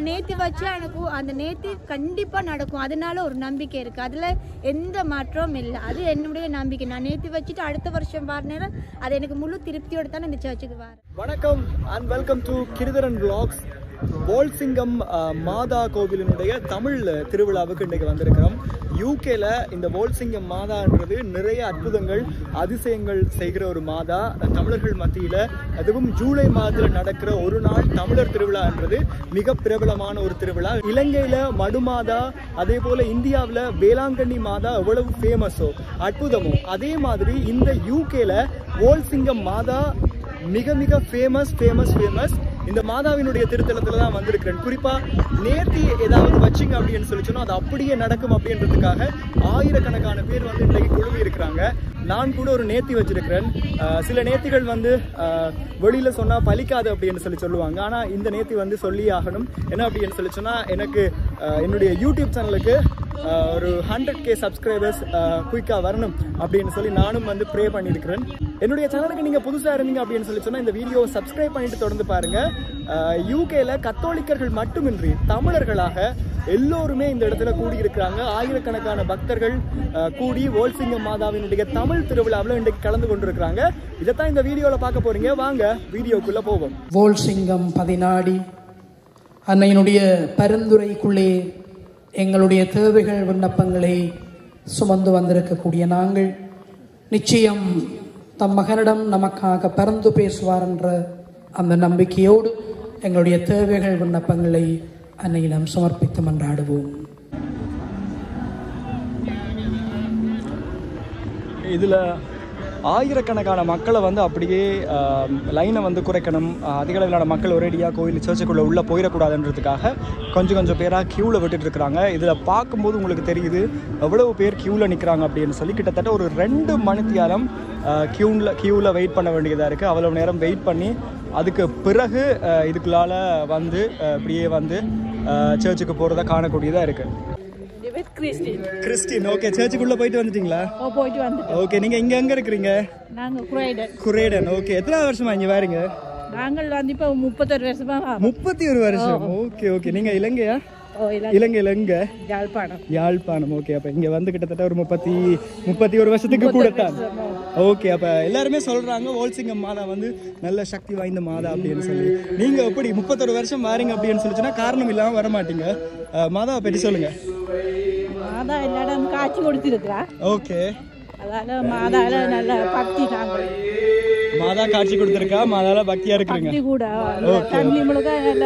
நேத்தி வச்சா எனக்கு அந்த நேத்தி கண்டிப்பா நடக்கும். அதனால ஒரு நம்பிக்கை இருக்கு. அதுல எந்த மாற்றமும் இல்லை. அது என்னுடைய நம்பிக்கை. நான் நேத்தி வச்சுட்டு அடுத்த வருஷம் வரேன். அது எனக்கு முழு திருப்தியோட தான் இந்த சர்ச்சுக்கு வரேன். வணக்கம் and welcome to Giridharan vlogs. வோல்சிங்கம் மாதா கோவிலினுடைய தமிழ் திருவிழாவுக்கு இன்றைக்கு வந்திருக்கிறோம். யூகேல இந்த வோல்சிங்கம் மாதான்றது நிறைய அற்புதங்கள் அதிசயங்கள் செய்கிற ஒரு மாதா. தமிழர்கள் மத்தியில் அதுவும் ஜூலை மாதத்தில் நடக்கிற ஒரு நாள் தமிழர் திருவிழான்றது மிக பிரபலமான ஒரு திருவிழா. இலங்கையில மடுமாதா, அதே போல இந்தியாவில் வேளாங்கண்ணி மாதா எவ்வளவு ஃபேமஸோ அற்புதமோ, அதே மாதிரி இந்த யூகேல வோல்சிங்கம் மாதா மிக மிக ஃபேமஸ். இந்த மாதாவினுடைய திருத்தலத்துல தான் வந்திருக்கிறேன். குறிப்பா நேர்த்தி ஏதாவது வச்சிங்க அப்படின்னு சொல்லி சொன்னா அது அப்படியே நடக்கும் அப்படின்றதுக்காக ஆயிரக்கணக்கான பேர் வந்து இன்றைக்கு குழுமி இருக்கிறாங்க. நான் கூட ஒரு நேர்த்தி வச்சிருக்கிறேன். சில நேர்த்திகள் வந்து வெளியில சொன்னா பலிக்காது அப்படின்னு சொல்லுவாங்க. ஆனா இந்த நேர்த்தி வந்து சொல்லி ஆகணும். என்ன அப்படின்னு சொல்லி சொன்னா, எனக்கு என்னுடைய யூடியூப் சேனலுக்கு ஒரு 100K சப்ஸ்கிரைபர்ஸ் குயிக்காக வரணும் அப்படின்னு சொல்லி நானும் வந்து ப்ரே பண்ணியிருக்கிறேன். என்னுடைய சேனலுக்கு நீங்கள் புதுசாக இருந்தீங்க அப்படின்னு சொல்லி சொன்னால் இந்த வீடியோவை சப்ஸ்கிரைப் பண்ணிட்டு தொடர்ந்து பாருங்கள். யூகேல கத்தோலிக்கர்கள் மட்டுமின்றி தமிழர்களாக எல்லோருமே இந்த இடத்துல கூடியிருக்கிறாங்க. ஆயிரக்கணக்கான பக்தர்கள் கூடி வோல்சிங்கம் மாதாவினுடைய தமிழ் திருவிழாவில் இன்றைக்கு கலந்து கொண்டிருக்கிறாங்க. இதைத்தான் இந்த வீடியோவில் பார்க்க போறீங்க. வாங்க வீடியோக்குள்ளே போவோம். வோல்சிங்கம் பதினாடி அன்னையினுடைய பரிந்துரைக்குள்ளே எங்களுடைய தேவைகள் விண்ணப்பங்களை சுமந்து வந்திருக்கக்கூடிய நாங்கள் நிச்சயம் தம் மகனிடம் நமக்காக பரிந்து பேசுவார் என்ற அந்த நம்பிக்கையோடு எங்களுடைய தேவைகள் விண்ணப்பங்களை அன்னையிடம் சமர்ப்பித்து மன்றாடுவோம். இதில் ஆயிரக்கணக்கான மக்களை வந்து அப்படியே லைனை வந்து குறைக்கணும். அதிக அளவிலான மக்கள் ஒரேடியாக கோயில் சர்ச்சுக்குள்ளே உள்ளே போயிடக்கூடாதுன்றதுக்காக கொஞ்சம் பேராக க்யூவில் விட்டுட்டு இருக்கிறாங்க. இதில் பார்க்கும்போது உங்களுக்கு தெரியுது எவ்வளவு பேர் க்யூவில் நிற்கிறாங்க அப்படின்னு சொல்லி. கிட்டத்தட்ட ஒரு 2 மணித்தியாலம் க்யூவில் வெயிட் பண்ண வேண்டியதாக இருக்குது. அவ்வளோ நேரம் வெயிட் பண்ணி அதுக்கு பிறகு இதுக்குள்ளால் வந்து இப்படியே வந்து சர்ச்சுக்கு போகிறத காணக்கூடியதாக இருக்குது. Christian okay. சர்ச்சுக்குள்ள போயிட்டு வந்துட்டீங்களா? போயிட்டு வந்துட்டோம். ஓகே. நீங்க இங்க எங்க இருக்கீங்க? நாங்க குரேடன். ஓகே. எத்தனை வருஷமா இங்க வரீங்க? நாங்கள் வந்து இப்போ 31 வருஷமா. 31 வருஷம். ஓகே. நீங்க இலங்கையா? இலங்கையில எங்க? யாழ்ப்பாணம். ஓகே. அப்ப இங்க வந்து கிட்டத்தட்ட ஒரு 31 வருஷத்துக்கு கூட தான். ஓகே. அப்ப எல்லாருமே சொல்றாங்க வோல்சிங்கம் மாதா வந்து நல்ல சக்தி வாய்ந்த மாதா அப்படின்னு சொல்லி. நீங்க எப்படி 31 வருஷம் வாரீங்க அப்படின்னு சொல்லிச்சுன்னா காரணம் இல்லாம வர மாட்டீங்க. மாதாவை பற்றி சொல்லுங்க. மாதா எல்லாரும் காட்சி கொடுத்திருக்கிறா. ஓகே. அதால மாதால நல்ல பக்தி. நாங்கள் மாதா காட்சி கொடுத்திருக்கா. மாதால பக்தியா இருக்கிறீங்க. பக்தி கூட ஃபேமிலி முழுக்க நல்ல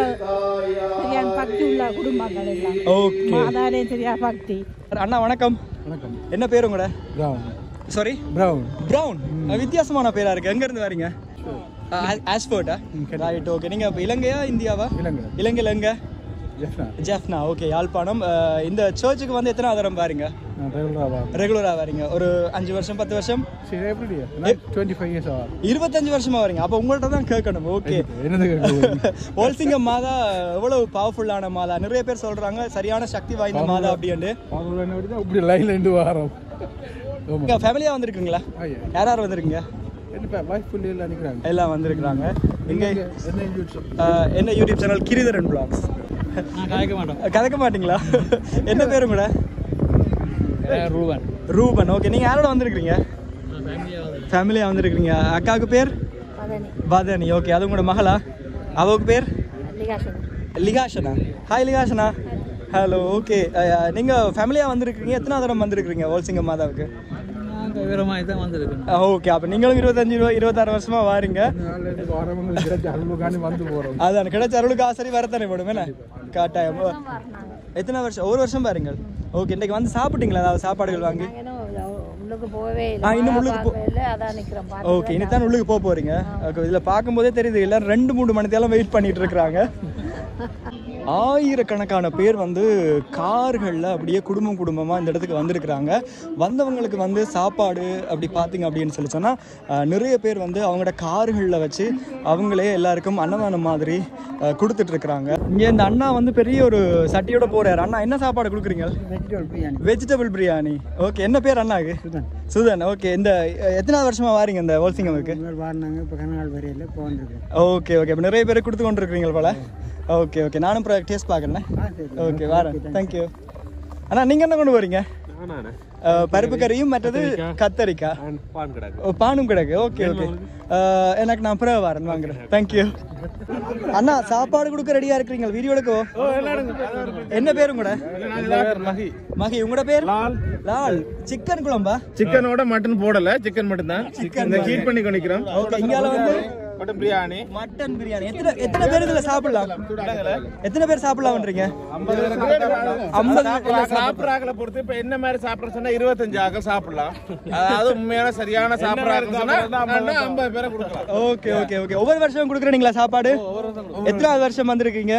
சரியான பக்தி உள்ள குடும்பங்கள் எல்லாம். ஓகே. மாதாலே சரியா பக்தி. அண்ணா வணக்கம். என்ன பேர் உங்களோட? Sorry, brown. வித்தியாசமான பேரா இருக்கு. எங்க இருந்து வரீங்க? ஆஸ்போர்ட்டா? ரைட். ஓகே. நீங்க இலங்கையா இந்தியாவா? இலங்கையில எங்க? ஜெஃப்னா. ஓகே. யாழ்ப்பாணம். இந்த சர்ச்சுக்கு வந்து எத்தனை ஆதாரம் பாருங்க? ரெகுலரா வரீங்க. ஒரு 5 வருஷம் 10 வருஷம்? 25 வருஷமா வரீங்க. அப்ப உங்கள்ட்ட தான் கேட்கணும். ஓகே. வோல்சிங்கம் மாதா எவ்வளவு பவர்ஃபுல்லான மாதா. நிறைய பேர் சொல்றாங்க சரியான சக்தி வாய்ந்த மாதா அப்படின்னு. ஃபேமிலியா வந்திருக்கீங்களா? யார் வந்திருக்கீங்க? எல்லாம் வந்திருக்கிறாங்க. என்ன யூடியூப் சேனல் கிரிதரன் vlogs. கதைக்க மாட்டீங்களா? என்ன பேரு கூட? ரூபன். ஓகே. நீங்க யாரோட வந்திருக்கீங்க? ஃபேமிலியா வந்திருக்கீங்க. அக்காவுக்கு பேர் வதனி. ஓகே. அது உங்களோட மகளா? அவருக்கு பேர் லிகாஷனா. ஹாய் லிகாஷனா. ஹலோ. ஓகே. நீங்க ஃபேமிலியா வந்திருக்கீங்க. எத்தனை தரம் வந்திருக்கீங்க வோல்சிங்கம் மாதாவுக்கு? ஓகே. அப்ப நீங்களும் 25-26 வருஷமா வாரீங்க. அதான் கிடைச்ச அருளுக்கு ஆசரி வரத்தானே போடும். என்ன காட்டாயம். எத்தனை வருஷம்? ஒரு வருஷம் பாருங்க. ஓகே. இன்னைக்கு வந்து சாப்பிட்டீங்களா? அதாவது சாப்பாடுகள் வாங்கி? ஓகே. இனிதான் உள்ளுக்கு போக போறீங்க. ஓகே. இதுல பார்க்கும்போதே தெரியுது எல்லாரும் 2-3 மணித்தேரம் வெயிட் பண்ணிட்டு இருக்கிறாங்க. ஆயிரக்கணக்கான பேர் வந்து கார்களில் அப்படியே குடும்பமாக இந்த இடத்துக்கு வந்திருக்கிறாங்க. வந்தவங்களுக்கு வந்து சாப்பாடு அப்படி பார்த்தீங்க அப்படின்னு சொல்லி சொன்னால் நிறைய பேர் வந்து அவங்களோட கார்களில் வச்சு அவங்களே எல்லாருக்கும் அன்னதானம் மாதிரி கொடுத்துட்ருக்குறாங்க. இங்கே இந்த அண்ணா வந்து பெரிய ஒரு சட்டியோட போகிறார். அண்ணா என்ன சாப்பாடு கொடுக்குறீங்க? வெஜிடபிள் பிரியாணி. ஓகே. என்ன பேர் அண்ணாக்கு? சுதன். ஓகே. இந்த எத்தனாவது வருஷமாக வாரீங்க இந்த வோல்சிங்கமுக்கு? ஓகே. ஓகே. இப்போ நிறைய பேர் கொடுத்து கொண்டு இருக்கிறீங்க போல. ஓகே ஓகே நானும் டேஸ்ட் பார்க்குறேன். ஓகே வரேன். தேங்க்யூ. அண்ணா நீங்கள் என்ன கொண்டு போறீங்க? பருப்பு கறியும் மற்றது கத்தரிக்காய் பானும் கிடக்கு. ஓகே ஓகே எனக்கு நான் அப்புறம் வரேன் வாங்குறேன். தேங்க்யூ. அண்ணா சாப்பாடு கொடுக்க ரெடியா இருக்கிறீங்க? வீடியோ எடுக்கவோ? என்ன பேரும் கூட? மகி. உங்களோட பேர்? லால். சிக்கன் குழம்பா? சிக்கனோட மட்டன் போடல, சிக்கன் மட்டும் தான். சிக்கன் ஹீட் பண்ணி கொண்டிருக்கிறோம். ஓகே. இங்கால வந்து மட்டன் பிரியாணி. மட்டன் பிரியாணி. எத்தனை பேர் இதுல சாப்பிடலாம்? எத்தனை பேர் சாப்பிடலாம்ன்றீங்க? 50 சாப்பிடுறாங்கள பொறுத்து இப்ப என்ன மாதிரி சாப்பிட சொன்னா 25 ஆக சாப்பிடலாம். அதாவது உண்மையான சரியான சாப்பிடுறாங்க சொன்னா 50 பேரை கொடுக்கலாம். Okay okay okay. ஒவ்வொரு வருஷம் கொடுக்குறீங்களா சாப்பாடு? எத்தனாவது வருஷம் வந்திருக்கீங்க?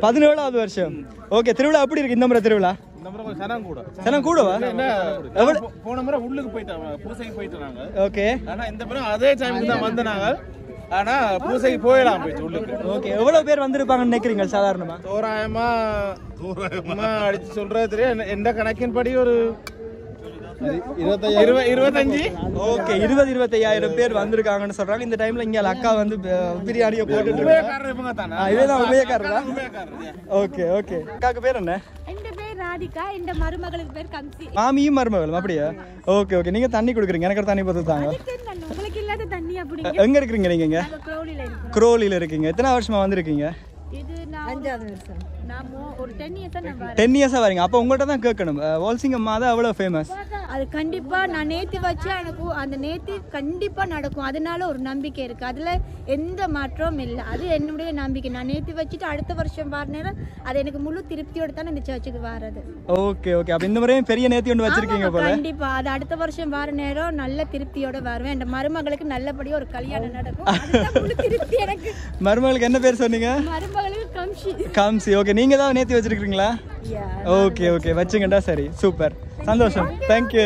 17வது வருஷம். ஓகே. திருவிழா எப்படி இருக்கு இந்த முறை திருவிழா? சனம் கூடவா? போன முறை உள்ளுக்கு போயிட்டாங்க, பூசைக்கு போயிட்டாங்க. ஓகே. ஆனா இந்த முறை அதே டைமுக்கு தான் வந்தாங்க. ஆனா பூசைக்கு போயிடலாம் போயிட்டு உள்ளுக்கு. ஓகே. எவ்வளவு பேர் வந்திருப்பாங்கன்னு நினைக்கிறீங்க சாதாரணமா? தோராயமா அடிச்சு சொல்றது எந்த கணக்கின்படி ஒரு 25. ஓகே. 20-25,000 பேர் வந்திருக்காங்கன்னு சொல்றாங்க. இந்த டைம்ல இங்க அக்கா வந்து பிரியாணியை போட்டுட்டு இதேதான் உபயோகக்காரரா? Okay okay. அக்காக்கு பேர் என்ன? ராதிகா. இந்த மருமகளுக்கு பேர் கம்சி. மாமியும் மருமகளும் அப்படியா? Okay okay. நீங்க தண்ணி கொடுக்குறீங்க, எனக்கு தண்ணி பார்த்து தாங்க. உங்களுக்கு இல்லாத தண்ணி அப்படி. எங்க இருக்கீங்க நீங்க? குரோலில இருக்கீங்க. எத்தனை வருஷமா வந்திருக்கீங்க? இது 5வது வருஷம். நாம ஒரு 10 இயர்ஸா நான் வரேன். 10 இயர்ஸா வரீங்க. அப்ப உங்கள்ட்ட தான் கேட்கணும். வால்சிங்கம் மாதா அவ்வளவு ஃபேமஸ். அது கண்டிப்பா நான் நேத்தி வச்சு எனக்கு அந்த நேத்தி கண்டிப்பா நடக்கும். அதனால ஒரு நம்பிக்கை இருக்கு. அதுல எந்த மாற்றமும் இல்லை. அது என்னுடைய நம்பிக்கை. நான் நேத்தி வச்சுட்டு அடுத்த வருஷம் வர நேரம் அது எனக்கு முழு திருப்தியோட தான் இந்த சர்ச்சுக்கு வர்றது. Okay okay. அப்ப இந்த முறையும் பெரிய நேத்தி ஒன்று வச்சிருக்கீங்க போல. கண்டிப்பா அது அடுத்த வருஷம் வர நேரம் நல்ல திருப்தியோட வருவேன். இந்த மருமகளுக்கு நல்லபடியா ஒரு கல்யாணம் நடக்கும். அதுதான் முழு திருப்தி எனக்கு. மருமகளுக்கு என்ன பேர் சொன்னீங்க? மருமகளுக்கு கம்சி. கம்சி. ஓகே. நீங்க தான் நேத்தி வச்சிருக்கீங்களா? Okay okay. வச்சுங்கடா. சரி சூப்பர். சந்தோஷம். தேங்க்யூ.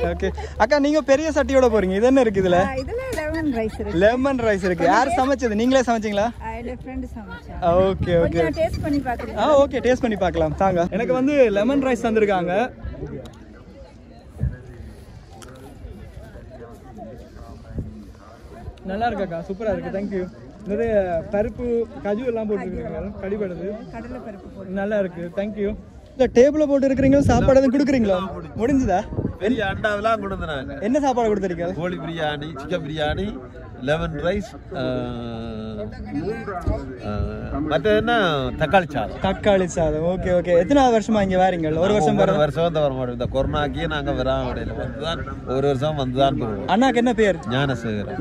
ஓகே. அக்கா நீங்க பெரிய சட்டியோட போறீங்க. இது என்ன இருக்கு இதுல? லெமன் ரைஸ் இருக்கு. லெமன் ரைஸ் இருக்கு. யார் சமைச்சது? நீங்களே சமைச்சீங்களா? என்னோட ஃப்ரெண்ட் சமைச்சா. Okay okay. டேஸ்ட் பண்ணி பார்க்கறேன். ஓகே. டேஸ்ட் பண்ணி பார்க்கலாம். தாங்க. எனக்கு வந்து லெமன் ரைஸ் தந்திருக்காங்க. நல்லா இருக்காக்கா. சூப்பரா இருக்கு. தேங்க்யூ. நிறைய பருப்பு கஜு எல்லாம் போட்டுருக்கீங்க. கடிபடுது. கடலை பருப்பு நல்லா இருக்கு. தேங்க்யூ. இந்த டேபிள போட்டு இருக்கிறீங்க. சாப்பாடு எதுவும் கொடுக்குறீங்களா? முடிஞ்சுதா? பெரிய அண்டாவெல்லாம் கொண்டு வந்தாங்க. என்ன சாப்பாடு கொடுத்துருக்கீங்க? கோழி biryani, chicken biryani, lemon rice, மற்ற என்ன தக்காளி சாதம். தக்காளி சாதம். Okay okay. எத்தனாவது வருஷமா இங்க வரீங்க? ஒரு வருஷம் வர வருஷம் வர மாட்டோம். இந்த கொரோனாக்கே நாங்க வராம வந்துதான் ஒரு வருஷம் வந்துதான் போவோம். அண்ணாக்கு என்ன பேர்? ஞானசேகரன்.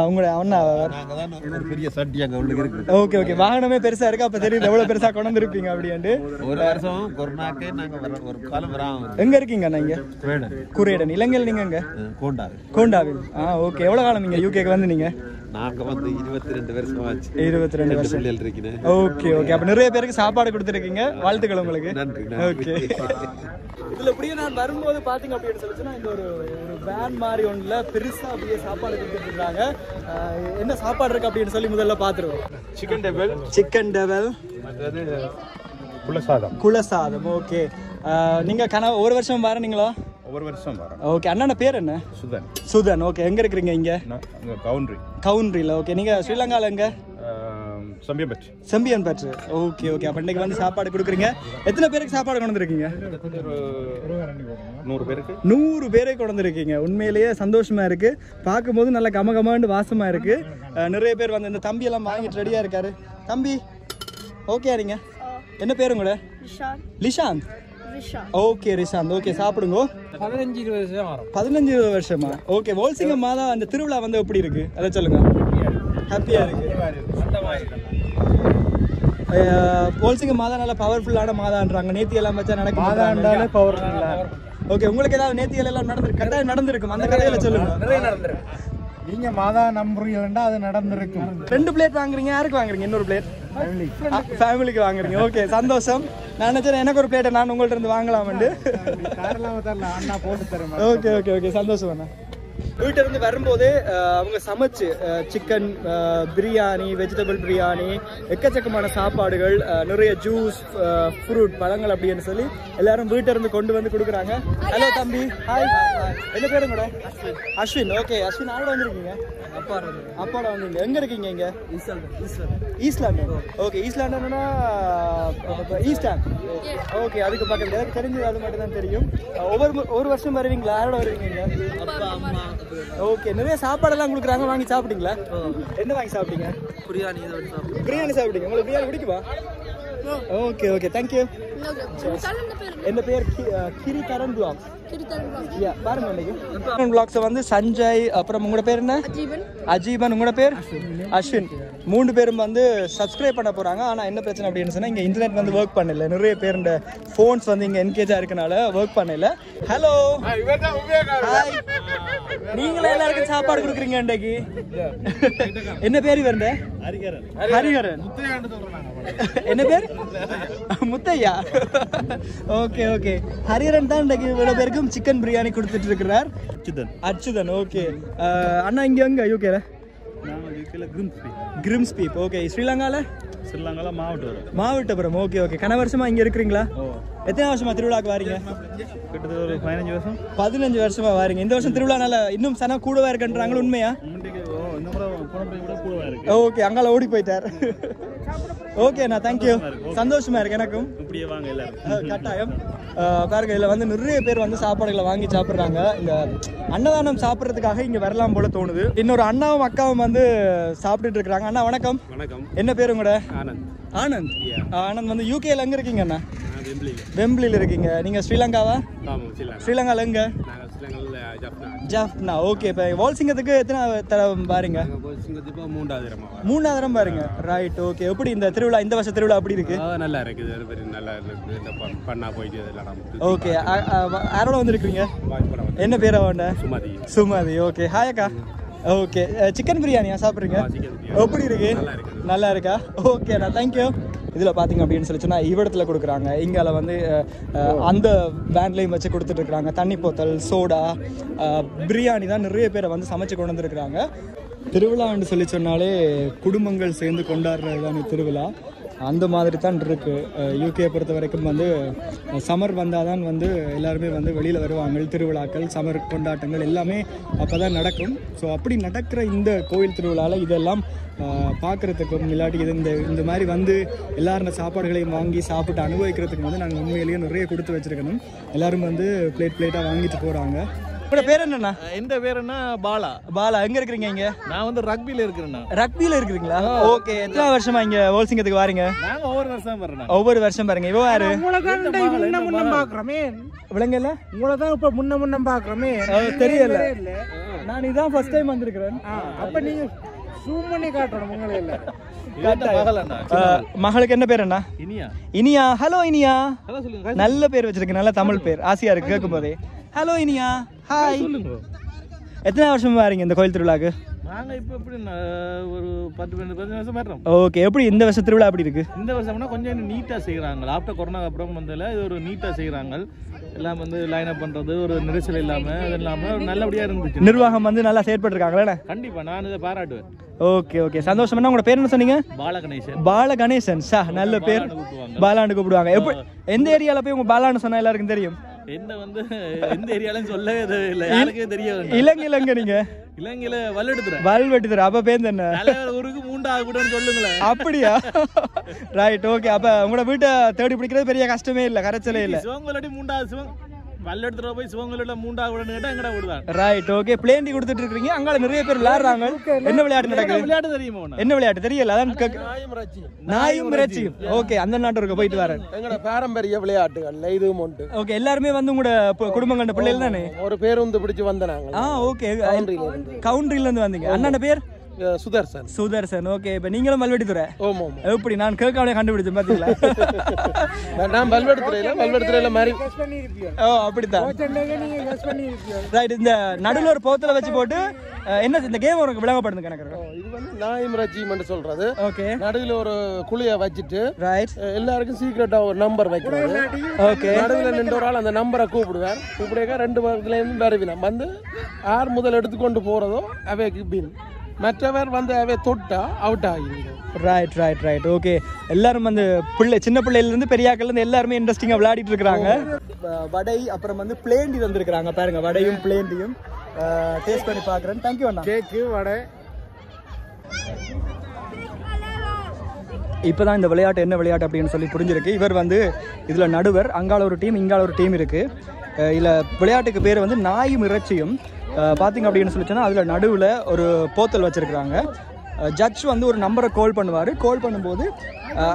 உங்களோட அண்ணா. நாங்க தான் ஒரு பெரிய சட்டி அங்க உள்ள இருக்கு. Okay okay. வாகனமே பெருசா இருக்கு. அப்ப தெரியுது எவ்வளவு பெருசா கொண்டு இருப்பீங்க அப்படின்ட்டு. ஒரு வருஷம் கொரோனாக்கே நாங்க ஒரு காலம் வராம. எங்க இருக்கீங்க அண்ணா? இங்க குரேடன். இலங்கையில் நீங்க எங்க? கோண்டாவில். ஓகே. எவ்வளவு காலம் இங்க யூகேக்கு வந்து நீங்க? நாங்க வந்து 22 வருஷம் ஆச்சு. 22 வருஷம் இருக்கீங்க. Okay okay. அப்ப நிறைய பேருக்கு சாப்பாடு கொடுத்துருக்கீங்க. வாழ்த்துக்கள் உங்களுக்கு. நன்றி. ஓகே. இதுல அப்படியே நான் வரும்போது பாத்தீங்க அப்படின்னு சொல்லிச்சுன்னா இந்த ஒரு வேன் மாதிரி ஒன்றுல பெருசா அப்படியே சாப்பாடு கொடுத்துட்டு இருக்காங்க. என்ன சாப்பாடு இருக்கு அப்படின்னு சொல்லி முதல்ல பாத்துருவோம். சிக்கன் டெவல், குலசாதம். ஓகே. நீங்க ஒரு வருஷம் வரீங்களா? ஒரு வருஷம் வரேன். ஓகே. அண்ணா பேர் என்ன? சுதன். ஓகே. எங்க இருக்கிறீங்க? இங்க கவுண்ட்ரில. ஓகே. நீங்க ஸ்ரீலங்கால எங்க? செம்பியன் பற்று. Okay okay. அப்ப இன்னைக்கு வந்து சாப்பாடு கொடுக்குறீங்க. எத்தனை பேருக்கு சாப்பாடு கொண்டு வந்திருக்கீங்க? 100 பேரை கொண்டு வந்திருக்கீங்க. உண்மையிலேயே சந்தோஷமா இருக்கு. பார்க்கும்போது நல்ல கமகமாண்டு வாசமா இருக்கு. நிறைய பேர் வந்து இந்த தம்பி எல்லாம் வாங்கிட்டு ரெடியா இருக்காரு. தம்பி ஓகே. நீங்க என்ன பேரு உங்களோட? லிஷாந்த். ஓகே ரிஷாந்த். ஓகே. சாப்பிடுங்க. 15-20 வருஷமா? ஓகே. வால்சிங்கம் மாதா அந்த திருவிழா வந்து எப்படி இருக்கு அதை சொல்லுங்க. ஹாப்பியா இருக்கு. வால்சிங்கம் மாதா நல்ல பவர்ஃபுல்லான மாதான்றாங்க. நேத்தி எல்லாம் வச்சா நடக்கும். மாதாண்டாலே பவர்ஃபுல்லா. ஓகே. உங்களுக்கு ஏதாவது நேத்திகள் எல்லாம் கட்டாயம் நடந்திருக்கும். அந்த கதையில சொல்லுங்க. நிறைய நடந்திருக்கு. நீங்க மாதா நம்புறீங்களா? அது நடந்திருக்கும். 2 பிளேட் வாங்குறீங்க. யாருக்கு வாங்குறீங்க? இன்னொரு பிளேட் ஃபேமிலிக்கு வாங்குறீங்க. ஓகே. சந்தோஷம். நான் நினைச்சேன் எனக்கு ஒரு பிளேட்டை நான் உங்கள்ட்ட இருந்து வாங்கலாம்னு. Okay okay okay. சந்தோஷம் அண்ணா. வீட்டிலிருந்து வரும்போது அவங்க சமைச்சு சிக்கன் பிரியாணி, வெஜிடபிள் பிரியாணி, எக்கச்சக்கமான சாப்பாடுகள், நிறைய ஜூஸ், ஃப்ரூட், பழங்கள் அப்படின்னு சொல்லி எல்லாரும் வீட்டிலிருந்து கொண்டு வந்து கொடுக்குறாங்க. ஹலோ தம்பி, ஹாய். என்ன பேரு கூட? அஸ்வின். ஓகே அஸ்வின், ஆளோட வந்துருக்கீங்க? அப்பாவோட வந்தீங்க. எங்க இருக்கீங்க? இங்க ஈஸ்லாண்டு. ஓகே, ஈஸ்லாண்டுன்னா ஈஸ்டான். ஓகே, அதுக்கு பக்கத்துல எனக்கு தெரிஞ்சது அது மட்டும் தான் தெரியும். ஒரு வருஷம் வருவீங்களா? யாரோட வருவீங்க? ஓகே, நிறைய சாப்பாடெல்லாம் கொடுக்குறாங்க, வாங்கி சாப்பிட்டீங்களா? என்ன வாங்கி சாப்பிட்டீங்க? பிரியாணி சாப்பிட்டீங்க. உங்களுக்கு பிரியாணி பிடிக்குமா? Okay okay, thank you. என்ன பேர் கிரிதரன் பிளாக்ஸ். பாருங்க இன்னைக்கு பிளாக்ஸை வந்து சஞ்சய், அப்புறம் உங்களோட பேர் என்ன? அஜீபன். உங்களோட பேர்? அஸ்வின். 3 பேரும் வந்து சப்ஸ்கிரைப் பண்ண போறாங்க. ஆனால் என்ன பிரச்சனை அப்படின்னு சொன்னால் இங்கே இன்டர்நெட் வந்து ஒர்க் பண்ணல. நிறைய பேர் இந்த ஃபோன்ஸ் வந்து இங்கே என்கேஜாக இருக்கனால ஒர்க் பண்ணல. Hello, hi. நீங்களே எல்லாருக்கும் சாப்பாடு கொடுக்குறீங்க இன்றைக்கு. என்ன பேர் இவருண்ட? ஹரிஹரன். என்ன பேர்? முத்தையா. ஓகே ஓகே, ஹரிஹரன் தான் இன்றைக்கு இவ்வளோ பேருக்கும் சிக்கன் பிரியாணி கொடுத்துட்டு இருக்கிறார். அச்சுதன். ஓகே அண்ணா, இங்கே எங்க யூகேல? கிரிம்ஸ்பி. ஓகே, ஸ்ரீலங்கால மாவட்டபுரம். ஓகே ஓகே, கன வருஷமா இங்க இருக்கிறீங்களா? எத்தனை வருஷமா திருவிழாக்கு வாரீங்க? கிட்டத்தட்ட ஒரு 15 வருஷம். 15 வருஷமா வாரீங்க. இந்த வருஷம் திருவிழானால இன்னும் சனா கூடவா இருக்குன்றாங்க, உண்மையா? ஓகே, அங்கால ஓடி போயிட்டார். ஓகே நான் தேங்க்யூ. சந்தோஷமா இருக்கு எனக்கும். இப்படியே வாங்க எல்லாரும். கட்டாயம். பாருங்க, இதில் வந்து நிறைய பேர் வந்து சாப்பாடுகளை வாங்கி சாப்பிட்றாங்க. இந்த அன்னதானம் சாப்பிட்றதுக்காக இங்கே வரலாம் போல தோணுது. இன்னொரு அண்ணாவும் அக்காவும் வந்து சாப்பிட்டுட்டு இருக்கிறாங்க. அண்ணா வணக்கம். வணக்கம். என்ன பேர் உங்களோட? ஆனந்த். ஆனந்த். ஆனந்த் வந்து யூகேல எங்க இருக்கீங்க அண்ணா? வெம்பிளியில் இருக்கீங்க. நீங்க ஸ்ரீலங்காவா? ஸ்ரீலங்கால எங்க? ஜாஃப்னா. ஓகே, இப்போ வால்சிங்கத்துக்கு எத்தனை தடவை பாருங்க? 3வது தரம் பாருங்க. ரைட். ஓகே, எப்படி இந்த திருவிழா, இந்த வருஷம் திருவிழா எப்படி இருக்கு? நல்லா இருக்குது, நல்லா இருக்கு. பண்ணா போயிட்டு. ஓகே, யாரோட வந்துருக்கீங்க? என்ன பேர் அவன்ட? சுமதி. சுமதி. ஓகே, ஹாய் அக்கா. ஓகே, சிக்கன் பிரியாணியா சாப்பிட்றீங்க? எப்படி இருக்கு? நல்லா இருக்கா? ஓகே நான் தேங்க்யூ. இதில் பார்த்தீங்க அப்படின்னு சொல்லி சொன்னால் இவ்விடத்தில் கொடுக்குறாங்க. இங்கால வந்து அந்த வேன்லேயும் வச்சு கொடுத்துட்ருக்குறாங்க. தண்ணி போத்தல், சோடா, பிரியாணி தான் நிறைய பேரை வந்து சமைச்சு கொண்டு வந்துருக்குறாங்க. திருவிழான்னு சொல்லி சொன்னாலே குடும்பங்கள் சேர்ந்து கொண்டாடுறது தான் திருவிழா. அந்த மாதிரி தான் இருக்குது. யூகே பொறுத்த வரைக்கும் வந்து சம்மர் வந்தால் தான் வந்து எல்லாருமே வந்து வெளியில் வருவாங்க. திருவிழாக்கள், சம்மர் கொண்டாட்டங்கள் எல்லாமே அப்போ தான் நடக்கும். ஸோ அப்படி நடக்கிற இந்த கோவில் திருவிழாவில் இதெல்லாம் பார்க்குறதுக்கும் இல்லாட்டி இது இந்த மாதிரி வந்து எல்லாரும் சாப்பாடுகளையும் வாங்கி சாப்பிட்டு அனுபவிக்கிறதுக்கு வந்து நாங்கள் உண்மையிலேயே நிறைய கொடுத்து வச்சுருக்கணும். எல்லோரும் வந்து பிளேட்டாக வாங்கிட்டு போகிறாங்க. உங்களோட பேர் என்னண்ணா? என் பேர் என்ன? பாலா. பாலா. எங்க இருக்கிறீங்க? இங்க நான் வந்து ரக்பில இருக்கிறேன். ரக்பில இருக்கிறீங்களா? ஓகே, எத்தனை வருஷமா இங்க வால்சிங்கத்துக்கு வாரீங்க? நாங்க ஒவ்வொரு வருஷம் வரணும். ஒவ்வொரு வருஷம் பாருங்க. இவ யாரு? முன்ன பாக்குறோமே விளங்கல. உங்களை தான் இப்ப முன்ன பாக்குறோமே. தெரியல, நான் இதான் ஃபர்ஸ்ட் டைம் வந்திருக்கிறேன். அப்ப நீங்க ஜூம் பண்ணி காட்டணும் உங்களை இல்ல. மகளுக்கு என்ன பேர்? என்ன? இனியா. இனியா. ஹலோ இனியா. ஹலோ சொல்லுங்க. நல்ல பேர் வச்சிருக்கேன், நல்ல தமிழ் பேர், ஆசையா இருக்கு கேட்கும் போதே. ஹலோ இனியா. ஹாய். சொல்லுங்க. எத்தனை வருஷமா வரீங்க இந்த கோயில் திருவிழாக்கு? நாங்க இப்ப எப்படி ஒரு 10-15 வருஷம் வர்றோம். ஓகே, எப்படி இந்த வருஷம் திருவிழா எப்படி இருக்கு? இந்த வருஷம்னா கொஞ்சம் நீட்டா செய்யறாங்க. ஆஃப்டர் கொரோனா அப்புறம் வந்ததுல இது ஒரு நீட்டா செய்யறாங்க. எல்லாம் வந்து லைன் அப் பண்றது, ஒரு நெரிசல் இல்லாம, அது இல்லாம ஒரு நல்லபடியா இருந்துச்சு. நிர்வாகம் வந்து நல்லா செயற்பட்டு இருக்காங்களே. கண்டிப்பா நான் இதை பாராட்டுவேன். ஓகே ஓகே, சந்தோஷம். என்ன உங்களோட பேர் என்ன சொன்னீங்க? பால கணேசன். பால கணேசன். நல்ல பேர். பாலான்னு கூப்பிடுவாங்க. எப்படி எந்த ஏரியால போய் உங்க பாலான்னு சொன்னா எல்லாருக்கும் தெரியும்? என்ன வந்து எந்த ஏரியாலும் சொல்லவே இல்லை, யாருக்கே தெரியாது. இலங்கையில நீங்க? இலங்கையில வல்வெட்டுத்துறை. அப்ப பேர் என்ன? ஊருக்கு 3வது கூடன்னு சொல்லுங்களேன். அப்படியா? ரைட். ஓகே, அப்ப உங்களோட வீட்டை தேடி பிடிக்கிறது பெரிய கஷ்டமே இல்ல, கரைச்சலே இல்ல. சிவங்கொல்லடி 3வது வல்லெடுத்துற போய் சிவங்கொல்லில 3வது கூடன்னு கேட்டா எங்கடா விடுதான். ரைட். ஓகே, பிளேண்டி கொடுத்துட்டு இருக்கீங்க. அங்கால நிறைய பேர் விளையாடுறாங்க. என்ன விளையாட்டு நடக்குது? விளையாட்டு தெரியுமா? என்ன விளையாட்டு தெரியல. அதான் நாயும் இறைச்சியும். ஓகே, அந்த நாட்டுக்கு போயிட்டு வரேன். எங்களோட பாரம்பரிய விளையாட்டுகள்ல இதுவும் உண்டு. ஓகே, எல்லாருமே வந்து உங்களோட குடும்பங்கண்ட பிள்ளைகள் தானே? ஒரு பேருந்து பிடிச்சு வந்த நாங்க. ஓகே, கவுண்டரியில இருந்து வந்தீங்க. அண்ணன் பேர்? சுதர்சன். சுதர்சன். ஓகே, இப்போ நீங்களும் மல்வெட்டித்துறை? ஓமா. எப்படி நான் கேட்காமலே கண்டுபிடிச்சேன் பார்த்தீங்களா? நான் மல்வெடுத்துறையில மாதிரி. ஓ, அப்படித்தான். ரைட். இந்த நடுவில் ஒரு போத்தில் வச்சு போட்டு என்ன இந்த கேம் உனக்கு விளங்கப்படுது கணக்கு? இது வந்து நாயம் ரஜிமெண்ட் சொல்றது. ஓகே. நடுவில் ஒரு குழியை வச்சுட்டு ரைட் எல்லாருக்கும் சீக்கிரட்டா ஒரு நம்பர் வைக்கிறது. ஓகே. நடுவில் நின்று ஒரு ஆள் அந்த நம்பரை கூப்பிடுவார். ரெண்டு பக்கத்துல இருந்து வரவினம் வந்து யார் முதல் எடுத்துக்கொண்டு போறதோ அவைக்கு பின். மற்றவர் வந்து அவை தொட்டா அவுட் ஆகிடும். Right right right. ஓகே, எல்லாரும் வந்து சின்ன பிள்ளையிலேருந்து பெரியாக்கள்லேருந்து எல்லாருமே இன்ட்ரெஸ்டிங்காக விளையாடிட்டு இருக்கிறாங்க. வடை அப்புறம் வந்து பிளேண்டி வந்திருக்கிறாங்க பாருங்க. வடையும் பிளேண்டியும் டேஸ்ட் பண்ணி பார்க்குறேன். தேங்க்யூ அண்ணா. கேக்கு வடை. இப்போதான் இந்த விளையாட்டு என்ன விளையாட்டு அப்படின்னு சொல்லி புரிஞ்சிருக்கு. இவர் வந்து இதில் நடுவர். அங்கால ஒரு டீம், இங்கால ஒரு டீம் இருக்குது. இதில் விளையாட்டுக்கு பேர் வந்து நாயும் இறைச்சியும். பார்த்தீங்க அப்படின்னு சொல்லி சொன்னால் அதில் நடுவில் ஒரு போத்தல் வச்சுருக்குறாங்க. ஜட்ஜ் வந்து ஒரு நம்பரை கால் பண்ணுவார். கால் பண்ணும்போது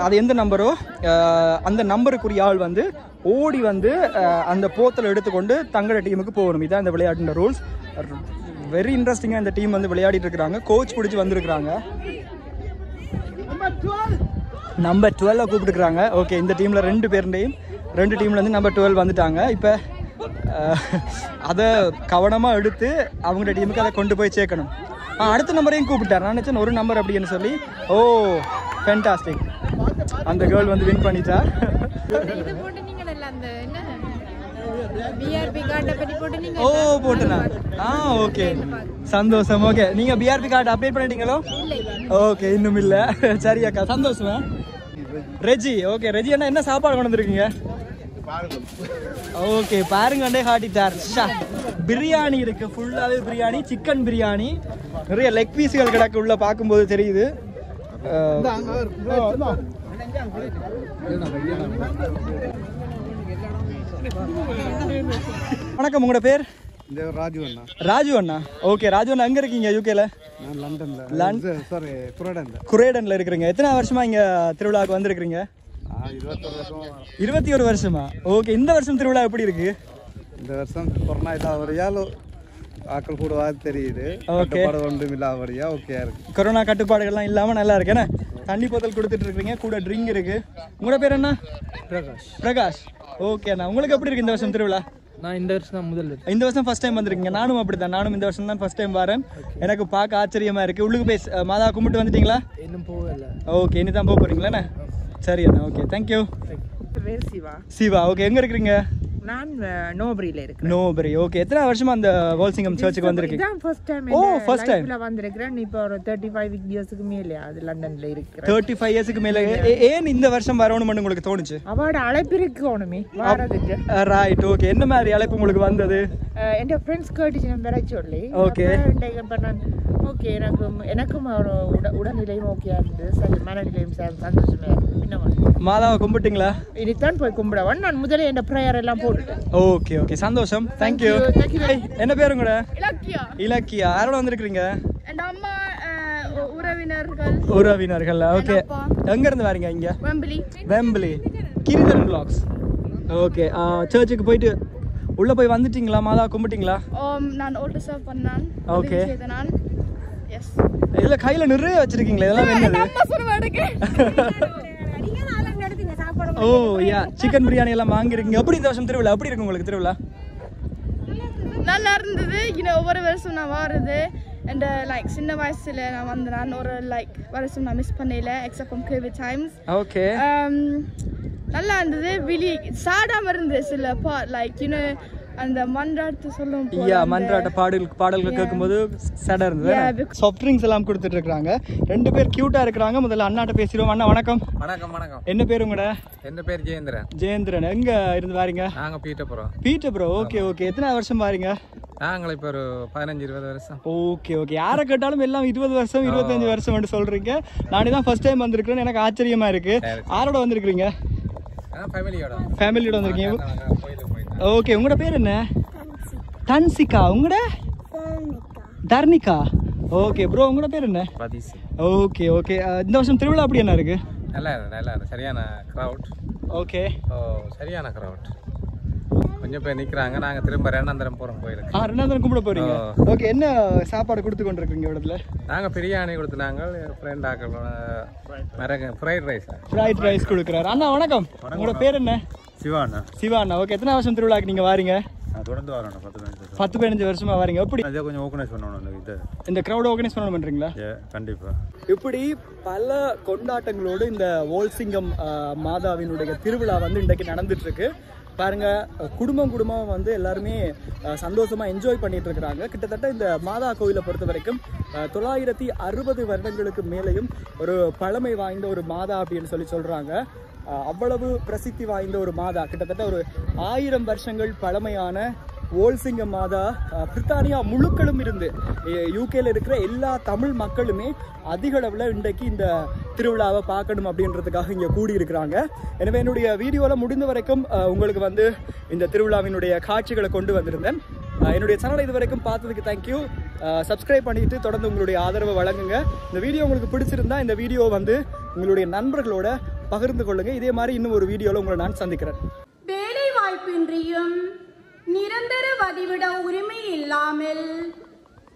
அது எந்த நம்பரோ அந்த நம்பருக்குரிய ஆள் வந்து ஓடி வந்து அந்த போத்தலை எடுத்துக்கொண்டு தங்களோட டீமுக்கு போகணும். இதான் இந்த விளையாட்டுன்ற ரூல்ஸ். வெரி இன்ட்ரெஸ்டிங்காக இந்த டீம் வந்து விளையாடிட்டு இருக்கிறாங்க. கோச் பிடிச்சி வந்திருக்கிறாங்க. நம்பர் 12 கூப்பிட்டுருக்குறாங்க. ஓகே, இந்த டீமில் ரெண்டு டீம்லேருந்து நம்பர் 12 வந்துட்டாங்க. இப்போ அதை கவனமாக எடுத்து அவங்களோட டீமுக்கு அதை கொண்டு போய் சேர்க்கணும். அடுத்த நம்பரையும் கூப்பிட்டார். நான் நினச்சேன் ஒரு நம்பர் அப்படின்னு சொல்லி. ஓ, ஃபேண்டாஸ்டிக். அந்த கேர்ள் வந்து வின் பண்ணிட்டா. ஓ, போட்டுனா. ஓகே, சந்தோஷம். ஓகே, நீங்க பிஆர்பி கார்டு அப்டேட் பண்ணிட்டீங்களோ? ஓகே, இன்னும் இல்ல. சரி அக்கா, சந்தோஷம். ரெஜி. ஓகே, ரெஜி அண்ணா என்ன சாப்பாடு கொண்டு வந்திருக்கீங்க? ஓகே, பாருங்கண்டே காட்டிட்டார். பிரியாணி இருக்கு, ஃபுல்லாவே பிரியாணி, சிக்கன் பிரியாணி. நிறைய லெக் பீஸுகள் கிடக்கு உள்ள, பார்க்கும்போது தெரியுது. வணக்கம், உங்களோட பேர்? ராஜு அண்ணா. ராஜு அண்ணா. ஓகே, ராஜு அண்ணா எங்க இருக்கீங்க? யூகேல? நான் லண்டன்ல. சாரி, குரேடன்ல இருக்கிறீங்க. எத்தனை வருஷமா இங்க திருவிழாவுக்கு வந்திருக்கீங்க? 21 வருஷமா? ஓகே, இந்த வருஷம் திருவிழா எப்படி இருக்கு? இந்த வருஷம் கொரோனா இல்லாதவரையால் ஆக்கள் கூட தெரியுது. ஓகே, ஒன்றும் இல்லாதவரையா ஓகே இருக்கு. கொரோனா கட்டுப்பாடுகள்லாம் இல்லாம நல்லா இருக்கு. என்ன தண்ணி போத்தல் கொடுத்துட்டு இருக்கீங்க, கூட ட்ரிங்க் இருக்கு. உங்களோட பேர் என்ன? பிரகாஷ். ஓகே அண்ணா, உங்களுக்கு எப்படி இருக்கு இந்த வருஷம் திருவிழா? நான் இந்த வருஷம் தான் இந்த வருஷம் ஃபர்ஸ்ட் டைம் வந்திருக்கீங்க. நானும் அப்படித்தான். நானும் இந்த வருஷம் தான் ஃபர்ஸ்ட் டைம் வரேன். எனக்கு பார்க்க ஆச்சரியமா இருக்கு. உள்ளுக்கு போய் மாதா கும்பிட்டு வந்துட்டீங்களா? இன்னும் போகல. ஓகே, இனி தான் போக போறீங்களா? சரி அண்ணா. Okay, thank you. சிவா. ஓகே, எங்க இருக்கிறீங்க? நான் நோபரியில இருக்கேன். நோபரி. ஓகே, எத்தனை வருஷமா அந்த வால்சிங்கம் சர்ச்சுக்கு வந்திருக்கீங்க? இதான் ஃபர்ஸ்ட் டைம். ஓ, ஃபர்ஸ்ட் டைம் வந்திருக்கேன். இப்போ ஒரு 35 இயர்ஸ்க்கு மேல அது லண்டன்ல இருக்கிறேன். 35 இயர்ஸ்க்கு மேல. ஏன் இந்த வருஷம் வரணும்னு உங்களுக்கு தோணுச்சு? அவரோட அழைப்பு இருக்கணுமே வரதுக்கு. ரைட். ஓகே, என்ன மாதிரி அழைப்பு உங்களுக்கு வந்தது? என் ஃப்ரெண்ட்ஸ் கேட்டுச்சு நான் வர சொல்லி. ஓகே, ஓகே, எனக்கும் ஒரு உடல்நிலையும் ஓகே இருந்தது. சரி, மனநிலையும் சந்தோஷமா இருந்தது. மாதாவை கும்பிட்டீங்களா? இனித்தான் போய் கும்பிடுவேன். நான் முதல்ல என் ப்ரேயர் எல்லாம் போட்டுட்டேன். ஓகே ஓகே, சந்தோஷம். தேங்க்யூ. என்ன பேரு உங்களோட? இலக்கியா. இலக்கியா. யாரோட வந்திருக்கீங்க? என் அம்மா உறவினர்கள். உறவினர்கள். ஓகே, எங்க இருந்து வரீங்க? இங்க வெம்பிலி. கிரிதரன் வ்ளாக்ஸ். ஓகே, சர்ச்சுக்கு போயிட்டு உள்ள போய் வந்துட்டீங்களா? மாதா கும்பிட்டீங்களா? நான் ஓல்ட் சர்வ் பண்ணேன். ஓகே, நான் எஸ். இல்ல கையில நிறைய வச்சிருக்கீங்களா? இதெல்லாம் என்னது? அம்மா சொன்னதுக்கு ஓ யா, சிக்கன் பிரியாணி எல்லாம் வாங்கிருக்கீங்க. எப்படி இந்த வருஷம் திருவிழா எப்படி இருக்கு உங்களுக்கு? திருவிழா நல்லா இருந்தது. ஒவ்வொரு வருஷம் நான் வாரது. அண்ட் லைக் சின்ன வயசுல நான் வந்தேன். ஒரு லைக் வருஷம் நான் மிஸ் பண்ணல accept from Covid times. Okay, நல்லா இருந்தது. வெளி சாடாம இருந்தது சில லைக் அந்த மன்றாட்டு சொல்லும் போது மன்றாட்ட பாடல்கள் கேட்கும்போது சடா இருந்தது. சாஃப்ட் ட்ரிங்க்ஸ் எல்லாம் கொடுத்துட்டு இருக்காங்க. ரெண்டு பேர் கியூட்டா இருக்கிறாங்க. முதல்ல அண்ணாட்ட பேசிடுவோம். அண்ணா வணக்கம். வணக்கம். வணக்கம். என்ன பேர் உங்களோட? என்ன பேர் ஜெயேந்திரன். ஜெயேந்திரன். எங்க இருந்து வாரீங்க? நாங்க பீட்டபுரம். பீட்டபுரம். ஓகே ஓகே, எத்தனை வருஷம் வாரீங்க? நாங்கள் இப்போ ஒரு 15-20 வருஷம். ஓகே ஓகே, யாரை கேட்டாலும் எல்லாம் 20 வருஷம் 25 வருஷம் சொல்றீங்க. நானே தான் ஃபர்ஸ்ட் டைம் வந்திருக்கிறேன். எனக்கு ஆச்சரியமா இருக்கு. யாரோட வந்திருக்கீங்க? ஃபேமிலியோட வந்திருக்கீங்க. ஓகே, உங்களோட பேர் என்ன? தன்சிகா. உங்களோட? தர்ணிகா. ஓகே ப்ரோ, உங்களோட பேர் என்ன? ஓகே ஓகே, இந்த வருஷம் திருவிழா அப்படி என்ன இருக்கு? நல்லா இருக்கு. சரியான கிரவுட். ஓகே, சரியான கிரவுட். கொஞ்சம் பேர் நிற்கிறாங்க. நாங்கள் திரும்ப ரெண்டாந்தரம் போகிறோம் கோயிலுக்கு. ரெண்டாந்தரம் கும்பிட போறீங்க. ஓகே, என்ன சாப்பாடு கொடுத்து கொண்டிருக்கீங்க இடத்துல? நாங்கள் பிரியாணி கொடுத்து நாங்கள் ஃப்ரெண்ட் ஆக்கள் ஃப்ரைட் ரைஸ் கொடுக்குறாரு. அண்ணா வணக்கம், உங்களோட பேர் என்ன? சிவாண்ணா. சிவாண்ணா. ஓகே, எத்தனை வருஷம் திருவிழாக்கு நீங்கள் வாரீங்க? தொடர்ந்து வரணும். 10-15 வருஷமா வரீங்க. எப்படி கொஞ்சம் ஆர்கனைஸ் பண்ணணும், இந்த க்ரௌட் ஆர்கனைஸ் பண்ணணும்ன்றீங்களா? கண்டிப்பா. இப்படி பல கொண்டாட்டங்களோடு இந்த வோல்சிங்கம் மாதாவினுடைய திருவிழா வந்து இன்றைக்கு நடந்துட்டு இருக்கு. பாருங்க, குடும்பம் வந்து எல்லாருமே சந்தோஷமா என்ஜாய் பண்ணிட்டு இருக்கிறாங்க. கிட்டத்தட்ட இந்த மாதா கோவிலை பொறுத்த வரைக்கும் 960 வருடங்களுக்கு மேலேயும் ஒரு பழமை வாய்ந்த ஒரு மாதா அப்படின்னு சொல்றாங்க. அவ்வளவு பிரசித்தி வாய்ந்த ஒரு மாதா, கிட்டத்தட்ட ஒரு 1000 வருஷங்கள் பழமையான வோல்சிங்கம் மாதா பிரித்தானியா முழுக்களும் இருந்து யூகேல இருக்கிற எல்லா தமிழ் மக்களுமே அதிக அளவில் இன்றைக்கு இந்த திருவிழாவை பார்க்கணும் அப்படின்றதுக்காக இங்கே கூடியிருக்கிறாங்க. எனவே என்னுடைய வீடியோவில் முடிந்த வரைக்கும் உங்களுக்கு வந்து இந்த திருவிழாவினுடைய காட்சிகளை கொண்டு வந்திருந்தேன். என்னுடைய சேனலை இது வரைக்கும் பார்த்ததுக்கு தேங்க்யூ. சப்ஸ்கிரைப் பண்ணிட்டு தொடர்ந்து உங்களுடைய ஆதரவை வழங்குங்க. இந்த வீடியோ உங்களுக்கு பிடிச்சிருந்தா இந்த வீடியோ வந்து உங்களுடைய நண்பர்களோட பகிர்ந்து கொள்ளுங்க. இதே மாதிரி இன்னும் ஒரு வீடியோவில் உங்களை நான் சந்திக்கிறேன். வேலை வாய்ப்பின்றியும் நிரந்தர வதிவிட உரிமை இல்லாமல்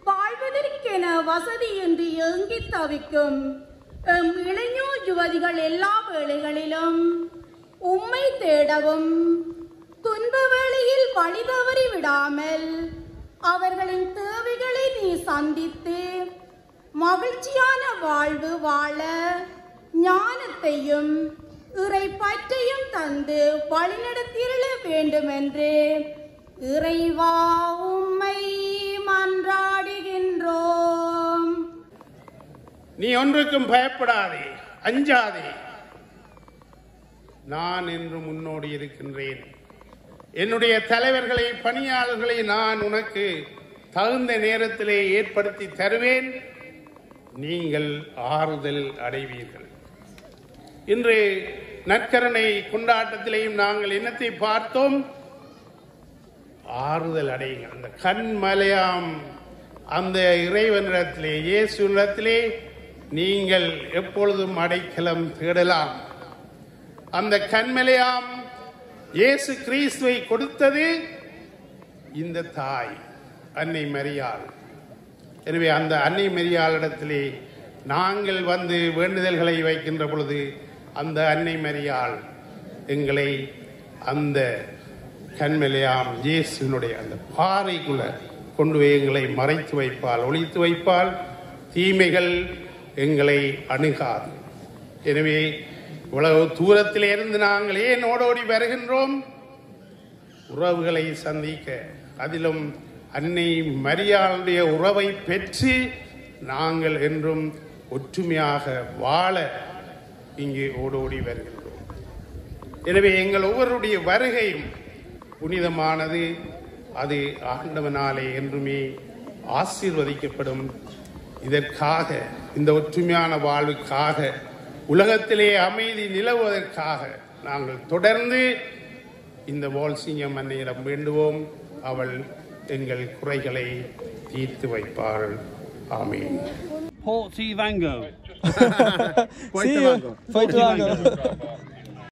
வாழ்வதற்கென வசதியின்றி ஏங்கி தவிக்கும் இளைஞர் யுவதிகள் எல்லா வேளைகளிலும் உம்மை தேடவும் துன்ப வேளையில் வழி தவறி விடாமல் அவர்களின் தேவைகளை நீ சந்தித்து மகிழ்ச்சியான வாழ்வு வாழ ஞானத்தையும் இறை பற்றையும் தந்து வழிநடத்திட வேண்டும் என்று இறைவா உம்மை மன்றாடுகின்றோம். நீ ஒன்றுக்கும் பயப்படாதே, அஞ்சாதே. நான் என்று முன்னோடி இருக்கின்றேன். என்னுடைய தலைவர்களை, பணியாளர்களை நான் உனக்கு தகுந்த நேரத்திலே ஏற்படுத்தி தருவேன். நீங்கள் ஆறுதல் அடைவீர்கள். இன்று நற்கருணை கொண்டாட்டத்திலேயும் நாங்கள் என்னத்தை பார்த்தோம்? ஆறுதல் அடையுங்கள். அந்த கண்மலையாம் அந்த இறைவனிடத்திலே, இயேசுவிடத்திலே நீங்கள் எப்பொழுதும் அடைக்கலம் தேடலாம். அந்த கண்மலையாம் இயேசு கிறிஸ்துவை கொடுத்தது இந்த தாய் அன்னை மரியாள். எனவே அந்த அன்னை மரியாளிடத்திலே நாங்கள் வந்து வேண்டுதல்களை வைக்கின்ற பொழுது அந்த அன்னை மரியாள் எங்களை அந்த கண்மலையாம் இயேசுனுடைய அந்த பாறைக்குள்ள கொண்டு போய் எங்களை மறைத்து வைப்பால், ஒளித்து வைப்பால். தீமைகள் எங்களை அணுகாது. எனவே இவ்வளவு தூரத்தில் இருந்து நாங்கள் ஏன் ஓடோடி வருகின்றோம்? உறவுகளை சந்திக்க, அதிலும் அன்னை மரியாளுடைய உறவை பெற்று நாங்கள் என்றும் ஒற்றுமையாக வாழ இங்கே ஓடோடி வருகின்றோம். எனவே எங்கள் ஒவ்வொருடைய வருகையும் புனிதமானது. அது ஆண்டவனாலே என்றுமே ஆசீர்வதிக்கப்படும். இதற்காக, இந்த ஒற்றுமையான வாழ்வுக்காக, உலகத்திலே அமைதி நிலவுவதற்காக நாங்கள் தொடர்ந்து இந்த வோல்சிங்கம் அன்னையிடம் வேண்டுவோம். அவள் எங்கள் குறைகளை தீர்த்து வைப்பாள். ஆமீன். Portsy Vango. Portsy Vango.